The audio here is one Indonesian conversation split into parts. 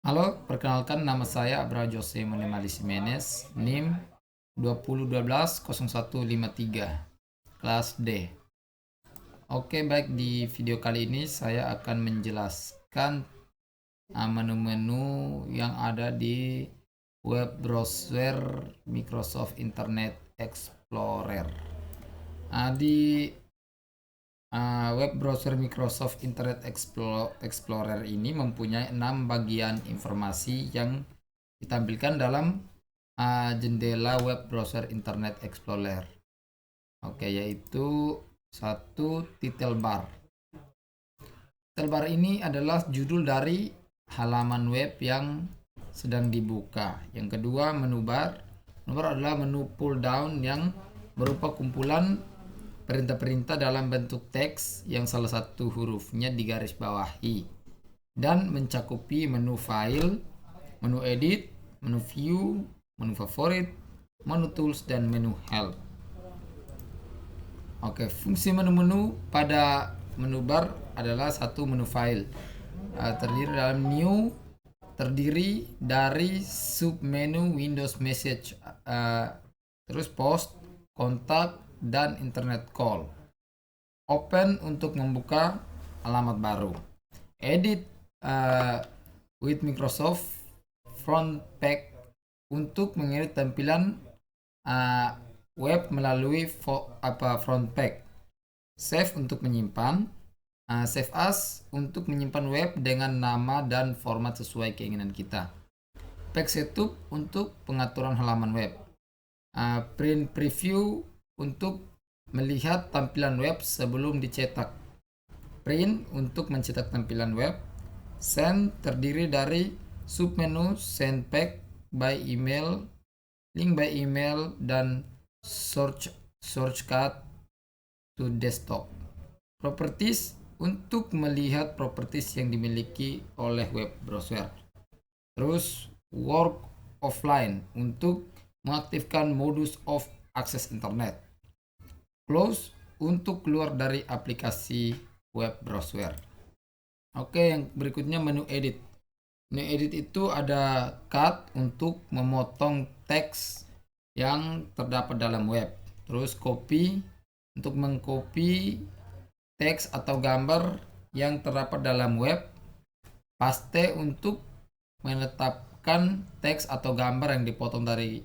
Halo, perkenalkan nama saya Abra Jose Monemali Jimenez, NIM 2012-0153, kelas D. Oke, baik, di video kali ini saya akan menjelaskan menu-menu yang ada di web browser Microsoft Internet Explorer. Di web browser Microsoft Internet Explorer ini mempunyai 6 bagian informasi yang ditampilkan dalam jendela web browser Internet Explorer. Oke, yaitu satu, title bar. Title bar ini adalah judul dari halaman web yang sedang dibuka. Yang kedua, menu bar. Menu bar adalah menu pull down yang berupa kumpulan perintah-perintah dalam bentuk teks yang salah satu hurufnya digarisbawahi dan mencakupi menu file, menu edit, menu view, menu favorit, menu tools, dan menu help. Oke, fungsi menu-menu pada menu bar adalah satu, menu file. Terdiri dari submenu Windows Message, terus post, kontak, dan internet call. Open untuk membuka alamat baru. Edit with Microsoft front page untuk mengedit tampilan web melalui front page. Save untuk menyimpan. Save as untuk menyimpan web dengan nama dan format sesuai keinginan kita. Page setup untuk pengaturan halaman web. Print preview untuk melihat tampilan web sebelum dicetak. Print untuk mencetak tampilan web. Send terdiri dari submenu send pack by email, link by email, dan shortcut to desktop. Properties untuk melihat properties yang dimiliki oleh web browser. Terus work offline untuk mengaktifkan modus of access internet. Close untuk keluar dari aplikasi web browser. Oke, yang berikutnya menu edit. Menu edit itu ada cut untuk memotong teks yang terdapat dalam web. Terus copy untuk mengcopy teks atau gambar yang terdapat dalam web. Paste untuk menetapkan teks atau gambar yang dipotong dari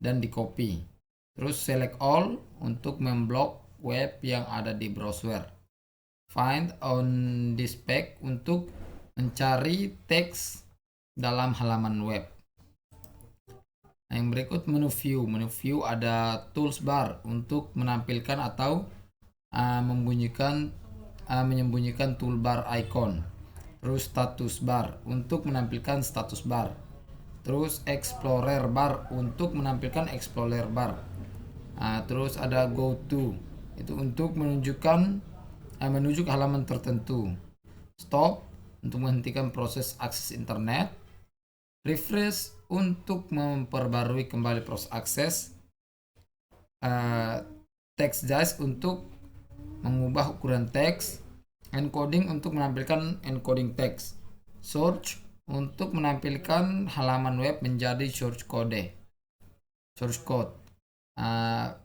dan di copy. Terus select all untuk memblok web yang ada di browser. Find on this page untuk mencari teks dalam halaman web. Yang berikut menu view. Menu view ada tools bar untuk menampilkan atau menyembunyikan toolbar icon. Terus status bar untuk menampilkan status bar. Terus explorer bar untuk menampilkan explorer bar. Terus ada go to, itu untuk menuju ke halaman tertentu. Stop untuk menghentikan proses akses internet. Refresh untuk memperbarui kembali proses akses. Text size untuk mengubah ukuran teks. Encoding untuk menampilkan encoding teks. Search untuk menampilkan halaman web menjadi source code.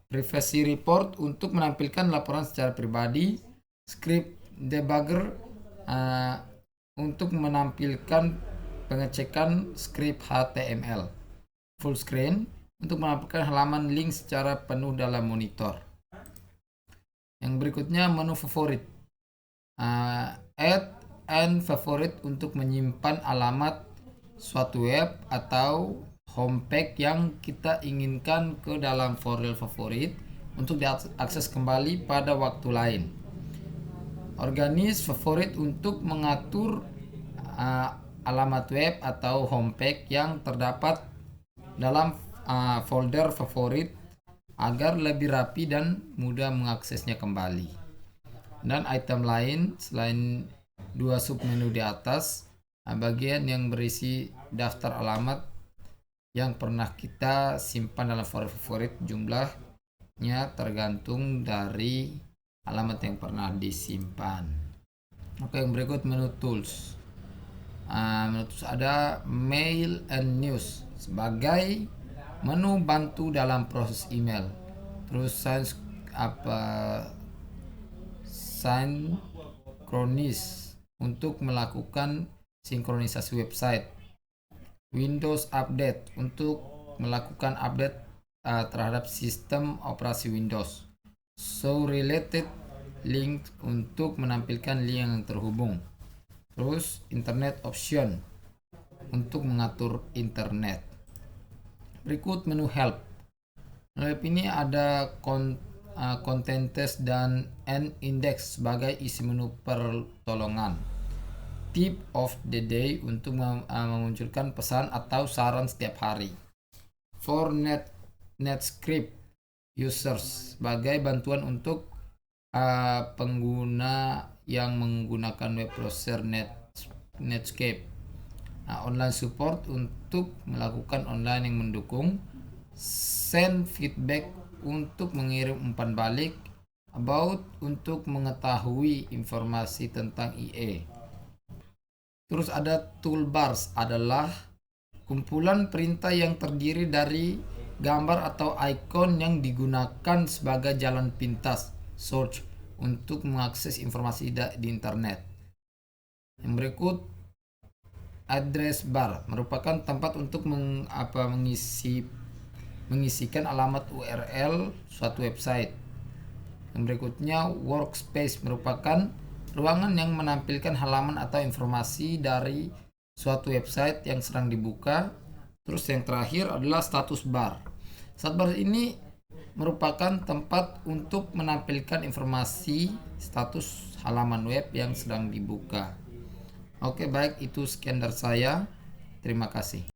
Privacy report untuk menampilkan laporan secara pribadi. Script debugger untuk menampilkan pengecekan script HTML. Full screen untuk menampilkan halaman link secara penuh dalam monitor. Yang berikutnya menu favorit. Add and favorite untuk menyimpan alamat suatu web atau homepage yang kita inginkan ke dalam folder favorit untuk diakses kembali pada waktu lain. Organize favorit untuk mengatur alamat web atau homepage yang terdapat dalam folder favorit agar lebih rapi dan mudah mengaksesnya kembali. Dan item lain selain dua submenu di atas, bagian yang berisi daftar alamat yang pernah kita simpan dalam folder favorit, jumlahnya tergantung dari alamat yang pernah disimpan. Oke, yang berikut menu tools. Terus ada mail and news sebagai menu bantu dalam proses email. Terus sinkronis untuk melakukan sinkronisasi website. Windows Update untuk melakukan update terhadap sistem operasi Windows. Show related link untuk menampilkan link yang terhubung. Terus internet option untuk mengatur internet. Berikut menu help. Help ini ada content test dan end index sebagai isi menu pertolongan. Tip of the day untuk memunculkan pesan atau saran setiap hari. For Netscape users sebagai bantuan untuk pengguna yang menggunakan web browser Netscape. Online support untuk melakukan online yang mendukung. Send feedback untuk mengirim umpan balik. About untuk mengetahui informasi tentang IE. Terus ada toolbars adalah kumpulan perintah yang terdiri dari gambar atau icon yang digunakan sebagai jalan pintas search untuk mengakses informasi di internet. Yang berikut address bar merupakan tempat untuk mengisikan alamat URL suatu website. Yang berikutnya workspace merupakan ruangan yang menampilkan halaman atau informasi dari suatu website yang sedang dibuka. Terus yang terakhir adalah status bar. Status bar ini merupakan tempat untuk menampilkan informasi status halaman web yang sedang dibuka. Oke, baik, itu sekian dari saya. Terima kasih.